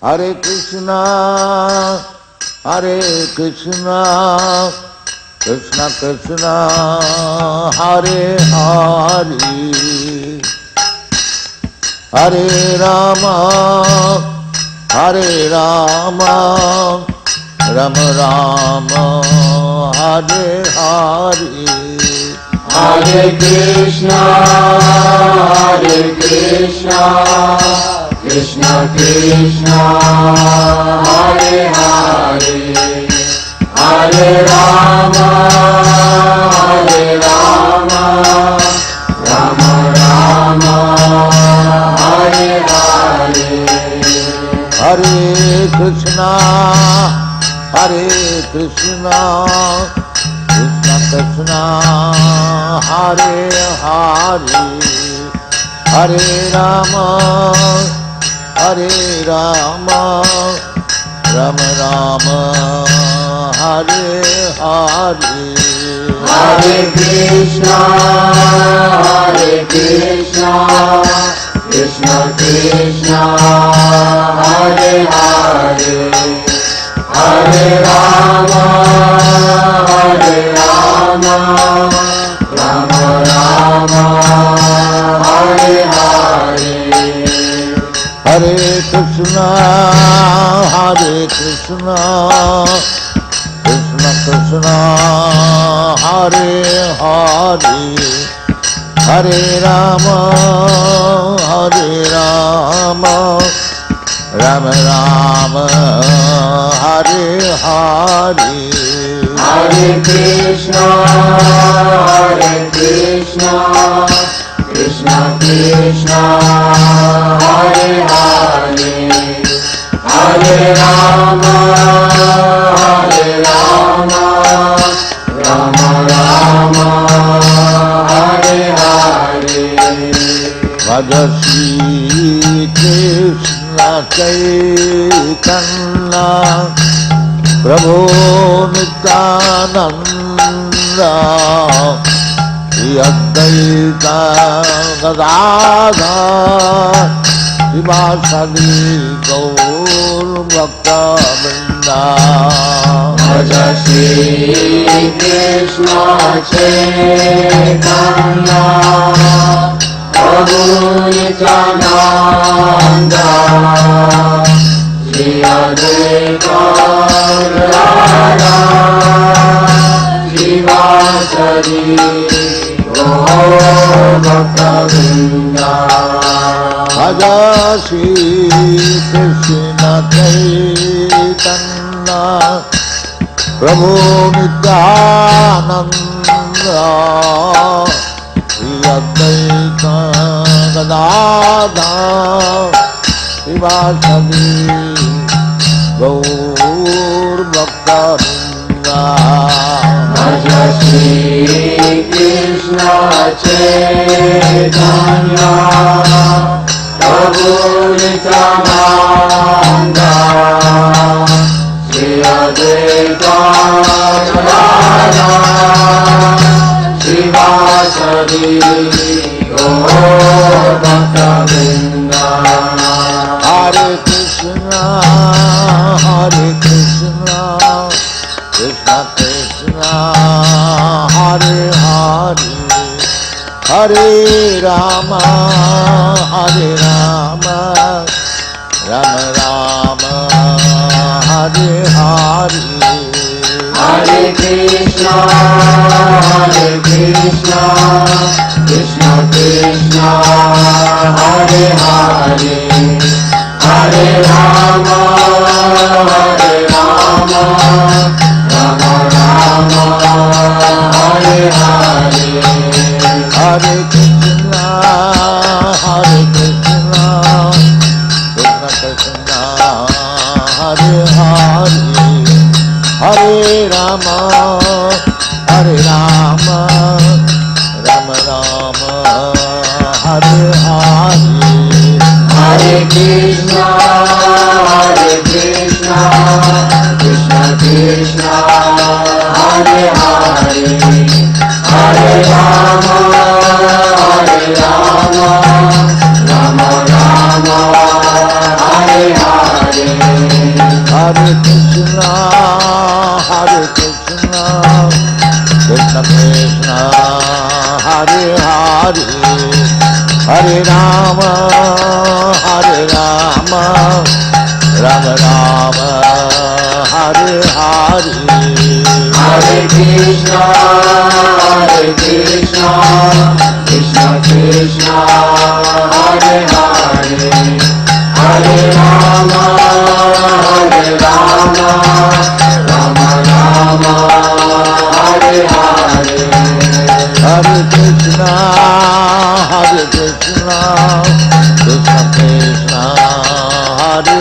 Hare Krishna, Hare Krishna, Krishna Krishna, Hare Hare, Hare Rama, Hare Rama, Rama Rama, Hare Hare, Hare Krishna, Hare Krishna, Krishna Krishna, Hare Hare, Hare Rama, Hare Rama, Rama Rama, Hare Hare, Hare Krishna, Hare Krishna, Krishna Krishna, Hare Hare, Hare Rama, Hare Rama, Rama Rama, Hare Hare, Hare Krishna, Hare Krishna, Krishna Krishna, Hare Hare, Hare Rama, Hare Rama, Rama Rama, Hare Hare, Hare Krishna, Hare Krishna, Krishna Krishna, Hare Hare, Hare Rama, Hare Rama, Rama Rama, Hare Hare, Hare Krishna, Hare Krishna, Krishna Krishna, Hare Hare, Hare Rama, Hare Rama, Rama Rama, Hare Hare, Bhaja Shri Krishna Chaitanya Prabhu Nityananda Shri Advaita Gadadhar Srivasadi Gaur Bhakta Vrinda. Bhaja Shri Krishna Chaitanya Prabhu Nityananda Shri Advaita Gadadhar Srivasadi Gaur Bhakta Vrinda. Bhaja Shri Krishna Chaitanya Prabhu Nityananda Shri Advaita Gadadhar Srivasadi Gaur Bhakta Vrinda. Bhaja Shri Krishna Chaitanya Prabhu Nityananda Shri Advaita Gadadhar Srivasadi Gaur Bhakta Vrinda. Hare Krishna, Hare Krishna, Krishna Krishna, Hare Hare, Hare Rama, Hare Rama, Rama Rama, Hare Hare, Hare Krishna, Hare Krishna, Krishna Krishna, Hare Hare, Hare Rama, Hare Rama, Rama Rama, Hare Hare, Hare Krishna, Hare Krishna, Krishna Krishna, Hare Hare Hare Rama Hare Rama Rama Rama Hare Hare Hare Krishna Krishna Krishna Hare Hare Hare Rama Rama Rama Hare Hare Hare Krishna Krishna Krishna Hare Hare Hare Rama Rama Rama Hare Hare Hare Krishna Krishna Krishna Hare Hare Hare Rama Rama Rama Hare Hare Hare Krishna Krishna Krishna Hare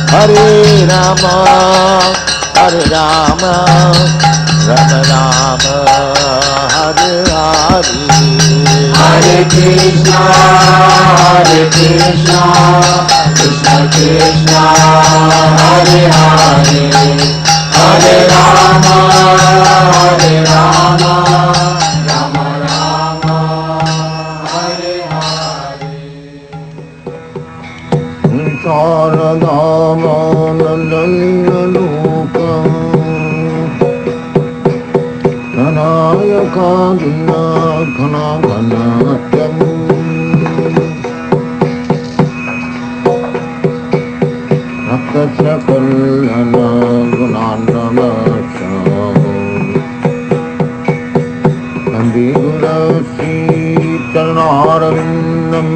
Hare Hare Rama Rama Rama Hare Hare Hare Krishna Krishna Krishna Hare Hare Hare Rama Rama Rama Hare Hare Saradhamanandalokam Tanayakaduna Kanaganatyam Raktasya Kalyana Gunandamasam Nandi Gurasi Charanarvindam